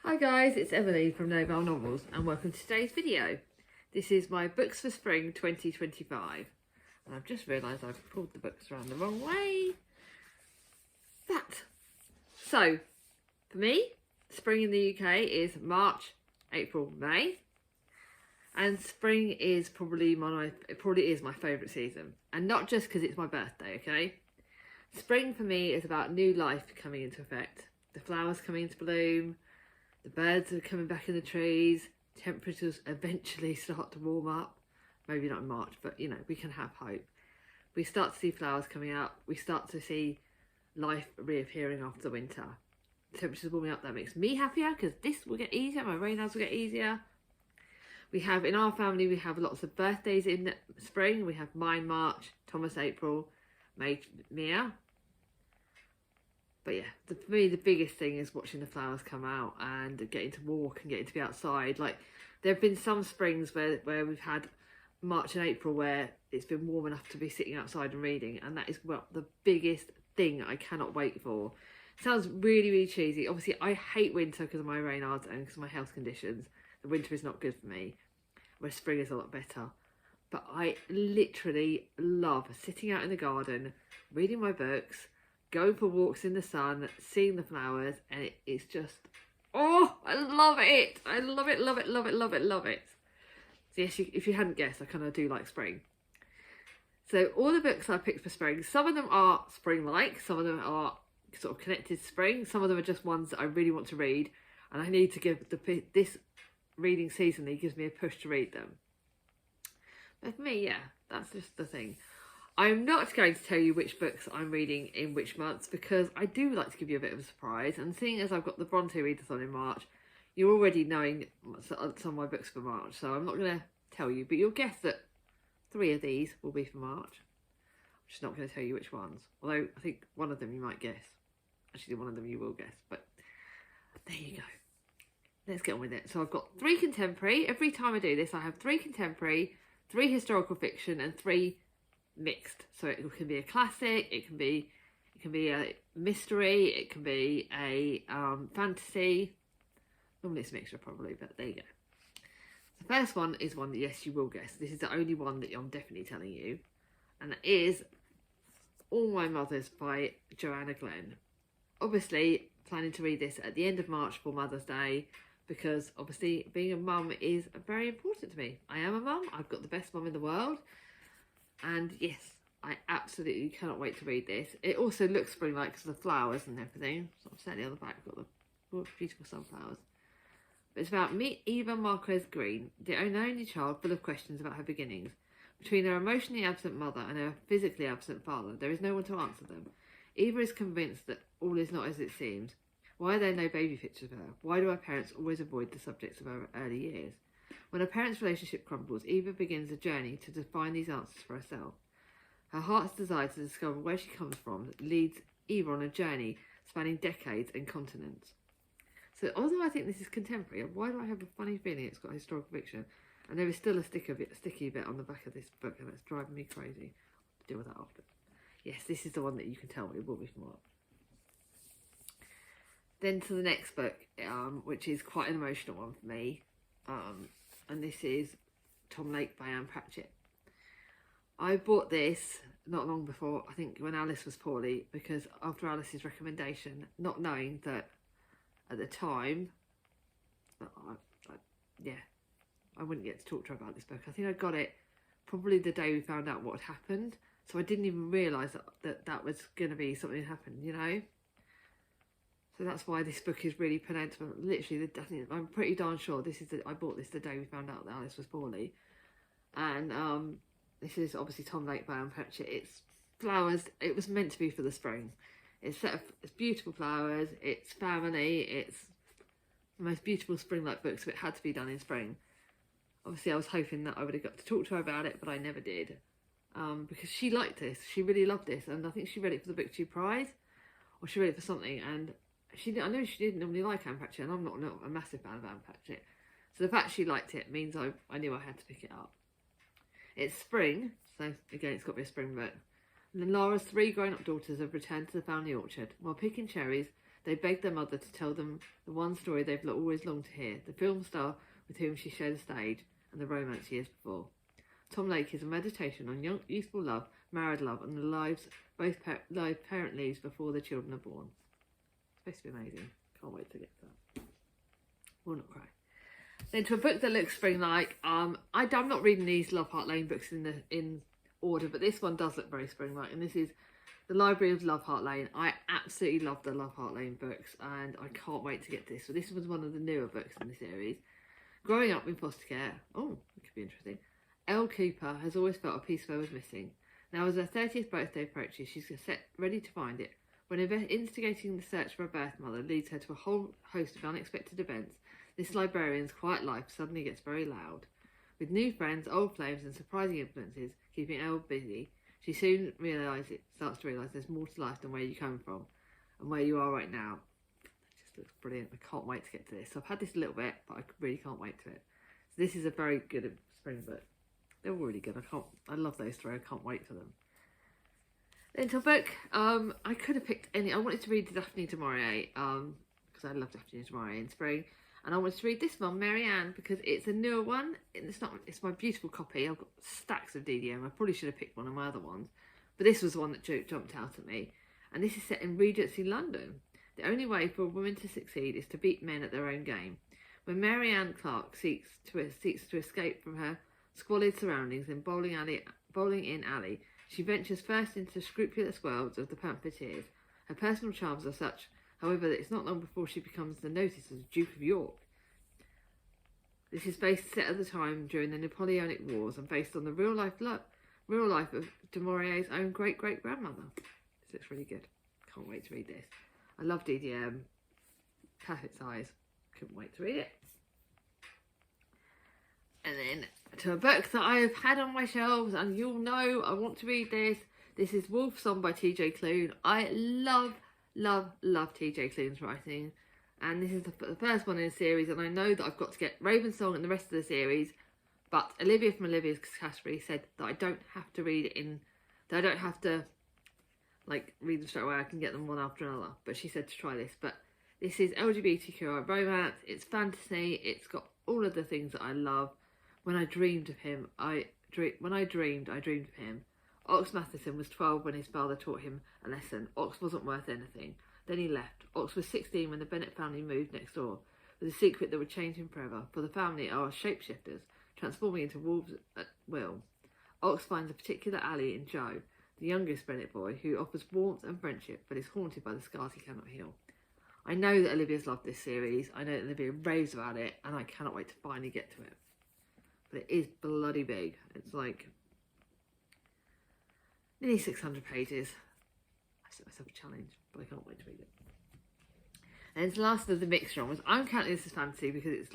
Hi guys, it's Emily from Novell Novels and welcome to today's video. This is my books for spring 2025 and I've just realised I've pulled the books around the wrong way. So, for me, spring in the UK is March, April, May, and spring is probably my favourite season, and not just because it's my birthday, okay? Spring for me is about new life coming into effect, the flowers coming into bloom, the birds are coming back in the trees, temperatures eventually start to warm up. Maybe not in March, but you know, we can have hope. We start to see flowers coming out. We start to see life reappearing after the winter. The temperatures warming up, that makes me happier because this will get easier, my rain hours will get easier. We have, in our family, we have lots of birthdays in spring. We have mine March, Thomas April, May Mia. But yeah, for me, the biggest thing is watching the flowers come out and getting to walk and getting to be outside. Like, there have been some springs where we've had March and April where it's been warm enough to be sitting outside and reading. And that is the biggest thing I cannot wait for. Sounds really, really cheesy. Obviously, I hate winter because of my Raynaud's and because of my health conditions. The winter is not good for me, where spring is a lot better. But I literally love sitting out in the garden, reading my books, going for walks in the sun, seeing the flowers, and it's just, oh, I love it. I love it, love it, love it, love it, love it. So yes, if you hadn't guessed, I kind of do like spring. So all the books I picked for spring, some of them are spring-like, some of them are sort of connected to spring, some of them are just ones that I really want to read, and I need to give this reading seasonally gives me a push to read them. But for me, yeah, that's just the thing. I'm not going to tell you which books I'm reading in which months because I do like to give you a bit of a surprise, and seeing as I've got the Bronte Readathon in March, you're already knowing some of my books for March, so I'm not going to tell you, but you'll guess that 3 of these will be for March. I'm just not going to tell you which ones, although I think one of them you might guess. Actually, one of them you will guess, but there you go. Let's get on with it. So I've got 3 contemporary. Every time I do this, I have 3 contemporary, 3 historical fiction, and 3 mixed. So it can be a classic, it can be a mystery, it can be a fantasy. Normally it's a mixture probably, but there you go. The first one is one that, yes, you will guess. This is the only one that I'm definitely telling you, and that is All My Mothers by Joanna Glenn. Obviously planning to read this at the end of March for Mother's Day, because obviously being a mum is very important to me. I am a mum, I've got the best mum in the world, and yes, I absolutely cannot wait to read this. It also looks spring-like because of the flowers and everything. So I'm certainly on the back, got the beautiful sunflowers. But it's about meet Eva Marquez Green, the only child full of questions about her beginnings. Between her emotionally absent mother and her physically absent father, there is no one to answer them. Eva is convinced that all is not as it seems. Why are there no baby pictures of her? Why do her parents always avoid the subjects of her early years? When her parents' relationship crumbles, Eva begins a journey to define these answers for herself. Her heart's desire to discover where she comes from leads Eva on a journey spanning decades and continents. So although I think this is contemporary, why do I have a funny feeling it's got historical fiction? And there is still a sticky bit on the back of this book, and it's driving me crazy. I'll deal with that after. Yes, this is the one that you can tell me will be from March. Then to the next book, which is quite an emotional one for me. And this is Tom Lake by Anne Pratchett. I bought this not long before, I think when Alice was poorly, because after Alice's recommendation, not knowing that at the time, I wouldn't get to talk to her about this book. I think I got it probably the day we found out what had happened, so I didn't even realise that was going to be something that happened, you know? So that's why this book is really penultimate. Literally, I'm pretty darn sure I bought this the day we found out that Alice was poorly. And this is obviously Tom Lake by Anne Pratchett. It's flowers. It was meant to be for the spring. It's beautiful flowers. It's family. It's the most beautiful spring-like book, so it had to be done in spring. Obviously, I was hoping that I would have got to talk to her about it, but I never did. Because she liked this. She really loved this. And I think she read it for the Booktube Prize. Or she read it for something, and I know she didn't normally like Anne Pratchett, and I'm not a massive fan of Anne Pratchett. So the fact she liked it means I knew I had to pick it up. It's spring, so again it's got to be a spring book. And then Lara's 3 grown-up daughters have returned to the family orchard. While picking cherries, They beg their mother to tell them the one story they've always longed to hear, the film star with whom she shared a stage and the romance years before. Tom Lake is a meditation on young, youthful love, married love, and the lives live parent leaves before the children are born. It's supposed to be amazing. Can't wait to get to that. Will not cry. Then to a book that looks spring-like. I'm not reading these Love Heart Lane books in order, but this one does look very spring-like, and this is The Library of Love Heart Lane. I absolutely love the Love Heart Lane books, and I can't wait to get to this. So this was one of the newer books in the series. Growing up in foster care. Oh, it could be interesting. Elle Cooper has always felt a piece of her was missing. Now, as her 30th birthday approaches, she's ready to find it. When instigating the search for her birth mother leads her to a whole host of unexpected events, this librarian's quiet life suddenly gets very loud. With new friends, old flames, and surprising influences keeping Elle busy, she soon starts to realise there's more to life than where you come from and where you are right now. It just looks brilliant. I can't wait to get to this. So I've had this a little bit, but I really can't wait to it. So this is a very good spring book. They're all really good. I love those three. I can't wait for them. Then to a book, I could have picked any. I wanted to read Daphne du Maurier, because I love Daphne du Maurier in spring. And I wanted to read this one, Marianne, because it's a newer one. It's my beautiful copy. I've got stacks of DDM. I probably should have picked one of my other ones. But this was the one that jumped out at me. And this is set in Regency London. The only way for a woman to succeed is to beat men at their own game. When Marianne Clark seeks to escape from her squalid surroundings in Bowling Inn Alley, she ventures first into the scrupulous worlds of the pamphleteers. Her personal charms are such, however, that it's not long before she becomes the notice as Duke of York. This is set at the time during the Napoleonic Wars and based on the real life of du Maurier's own great-great-grandmother. This looks really good. Can't wait to read this. I love DDM. Perfect size. Couldn't wait to read it. And then to a book that I have had on my shelves, and you'll know I want to read this. This is Wolf Song by TJ Klune. I love TJ Klune's writing, and this is the first one in the series, and I know that I've got to get Raven Song and the rest of the series, but Olivia from Olivia's Category said that I don't have to read it that I don't have to read them straight away. I can get them one after another, but she said to try this. But this is LGBTQI romance, it's fantasy, it's got all of the things that I love. When I dreamed of him, I dreamed of him. Ox Matheson was 12 when his father taught him a lesson. Ox wasn't worth anything. Then he left. Ox was 16 when the Bennett family moved next door, with a secret that would change him forever, for the family are shapeshifters, transforming into wolves at will. Ox finds a particular ally in Joe, the youngest Bennett boy, who offers warmth and friendship, but is haunted by the scars he cannot heal. I know that Olivia's loved this series. I know that Olivia raves about it, and I cannot wait to finally get to it. But it is bloody big. It's nearly 600 pages. I set myself a challenge, but I can't wait to read it. And it's the last of the mixed genres. I'm counting this as fantasy because it's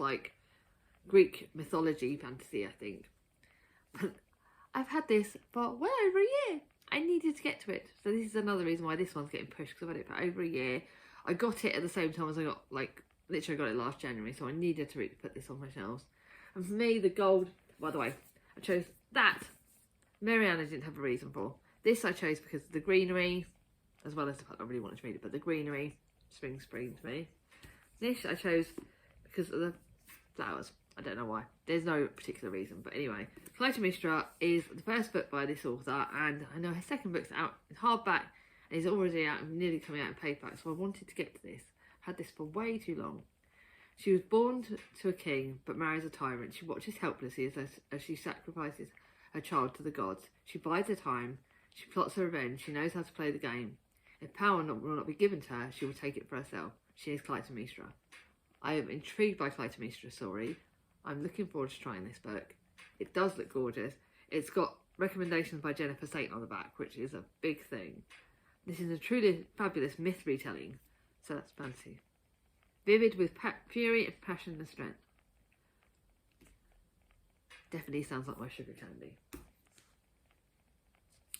Greek mythology fantasy, I think. But I've had this for well over a year. I needed to get to it. So this is another reason why this one's getting pushed, because I've had it for over a year. I got it at the same time as I got, literally I got it last January, so I needed to put this on my shelves. And for me, the gold, by the way, I chose that. Marianne I didn't have a reason for. This I chose because of the greenery, as well as the fact I really wanted to read it, but the greenery, spring to me. This I chose because of the flowers. I don't know why. There's no particular reason, but anyway. Clytemnestra is the first book by this author, and I know her second book's out in hardback, and is already out and nearly coming out in paperback, so I wanted to get to this. I've had this for way too long. She was born to a king, but marries a tyrant. She watches helplessly as she sacrifices her child to the gods. She bides her time. She plots her revenge. She knows how to play the game. If power will not be given to her, she will take it for herself. She is Clytemnestra. I am intrigued by Clytemnestra's story. I'm looking forward to trying this book. It does look gorgeous. It's got recommendations by Jennifer Satan on the back, which is a big thing. This is a truly fabulous myth retelling, so that's fancy. Vivid with fury, passion and strength. Definitely sounds like my sugar candy.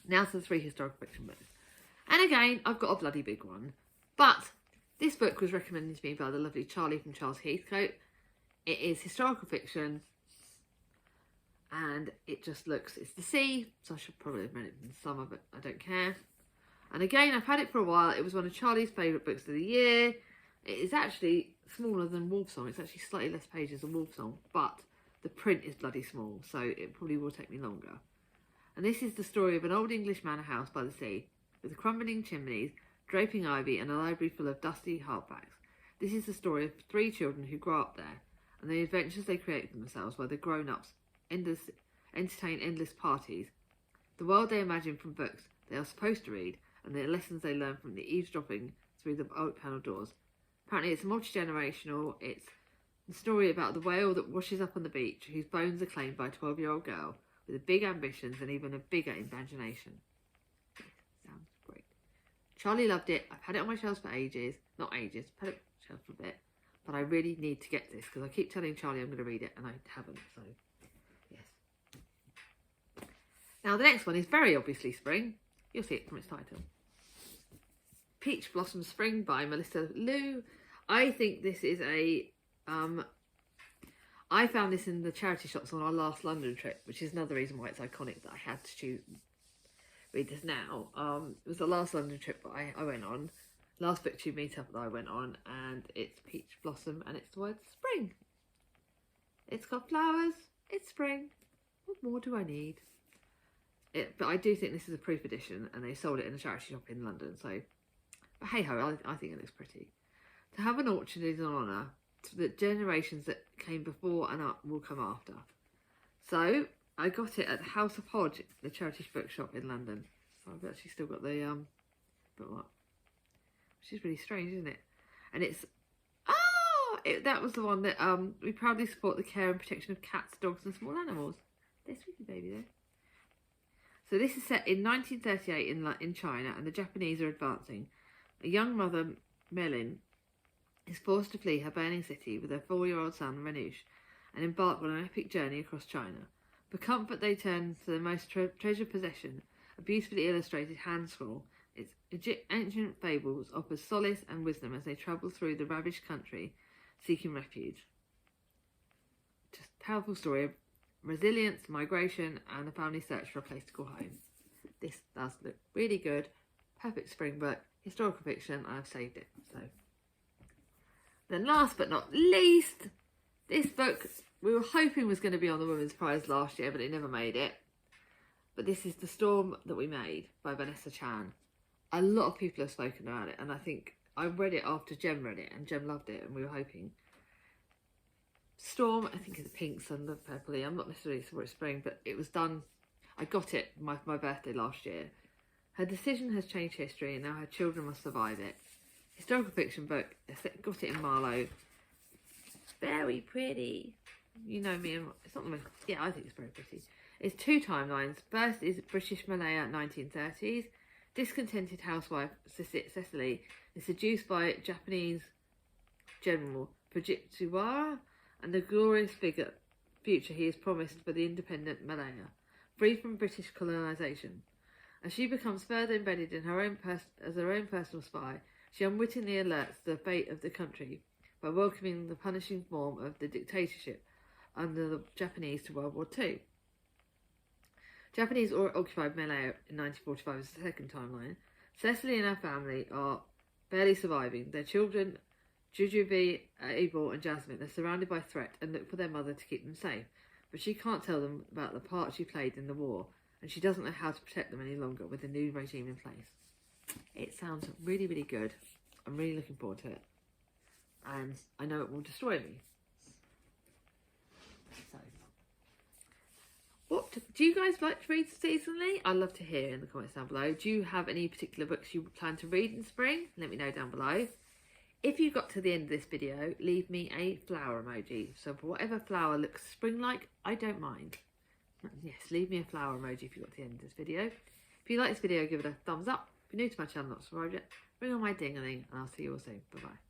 Now to the 3 historical fiction books. And again, I've got a bloody big one. But this book was recommended to me by the lovely Charlie from Charles Heathcote. It is historical fiction. And it just looks, it's the sea. So I should probably have read it in the summer, but I don't care. And again, I've had it for a while. It was one of Charlie's favourite books of the year. It is actually smaller than Wolfsong. It's actually slightly less pages than Wolfsong, but the print is bloody small, so it probably will take me longer. And this is the story of an old English manor house by the sea, with crumbling chimneys, draping ivy, and a library full of dusty hardbacks. This is the story of 3 children who grow up there, and the adventures they create for themselves while the grown-ups entertain endless parties, the world they imagine from books they are supposed to read, and the lessons they learn from the eavesdropping through the oak panel doors. Apparently it's multi-generational. It's the story about the whale that washes up on the beach, whose bones are claimed by a 12-year-old girl with big ambitions and even a bigger imagination. Sounds great. Charlie loved it. I've had it on my shelves for ages. Not ages, I've had it on my shelves for a bit. But I really need to get this because I keep telling Charlie I'm going to read it and I haven't, so yes. Now the next one is very obviously spring. You'll see it from its title. Peach Blossom Spring by Melissa Liu. I think this is a... I found this in the charity shops on our last London trip, which is another reason why it's iconic that I had to read this now. It was the last London trip that I went on. Last BookTube meetup that I went on, and it's Peach Blossom and it's the word spring. It's got flowers, it's spring. What more do I need? But I do think this is a proof edition and they sold it in a charity shop in London, so... But hey ho, I think it looks pretty. To have an orchard is an honour that generations that came before and will come after. So I got it at the House of Hodge, the charity bookshop in London. So I've actually still got the bookmark, which is really strange, isn't it? And it's that was the one that we proudly support the care and protection of cats, dogs, and small animals. They're sweetie baby there. So this is set in 1938 in China, and the Japanese are advancing. A young mother, Melin, is forced to flee her burning city with her 4-year-old son, Ranush, and embark on an epic journey across China. For comfort, they turn to their most treasured possession, a beautifully illustrated hand scroll. Its ancient fables offers solace and wisdom as they travel through the ravaged country, seeking refuge. Just a powerful story of resilience, migration, and a family search for a place to call home. This does look really good. Perfect spring book, historical fiction. I've saved it. So, then last but not least, this book we were hoping was going to be on the Women's Prize last year, but it never made it. But this is The Storm That We Made by Vanessa Chan. A lot of people have spoken about it, and I think I read it after Jem read it, and Jem loved it, and we were hoping. Storm, I think, is the pinks and the purpley. I'm not necessarily sure it's spring, but it was done. I got it my birthday last year. Her decision has changed history, and now her children must survive it. Historical fiction book. Got it in Marlowe. Very pretty. You know me, and it's not the most. Yeah, I think it's very pretty. It's 2 timelines. First is British Malaya 1930s. Discontented housewife Cecily is seduced by Japanese General Fujiwara and the glorious future he is promised for the independent Malaya, free from British colonisation. As she becomes further embedded in her own as her own personal spy, she unwittingly alerts the fate of the country by welcoming the punishing form of the dictatorship under the Japanese to World War II. Japanese occupied Malaya in 1945 is the second timeline. Cecily and her family are barely surviving. Their children, Jujubee, Abel and Jasmine, are surrounded by threat and look for their mother to keep them safe. But she can't tell them about the part she played in the war, and she doesn't know how to protect them any longer with the new regime in place. It sounds really, really good. I'm really looking forward to it. And I know it will destroy me. So, what do you guys like to read seasonally? I'd love to hear in the comments down below. Do you have any particular books you plan to read in spring? Let me know down below. If you got to the end of this video, leave me a flower emoji. So for whatever flower looks spring-like, I don't mind. Yes, leave me a flower emoji if you got to the end of this video. If you like this video, give it a thumbs up. If you're new to my channel, not subscribed yet, ring on my ding-a-ling, and I'll see you all soon. Bye-bye.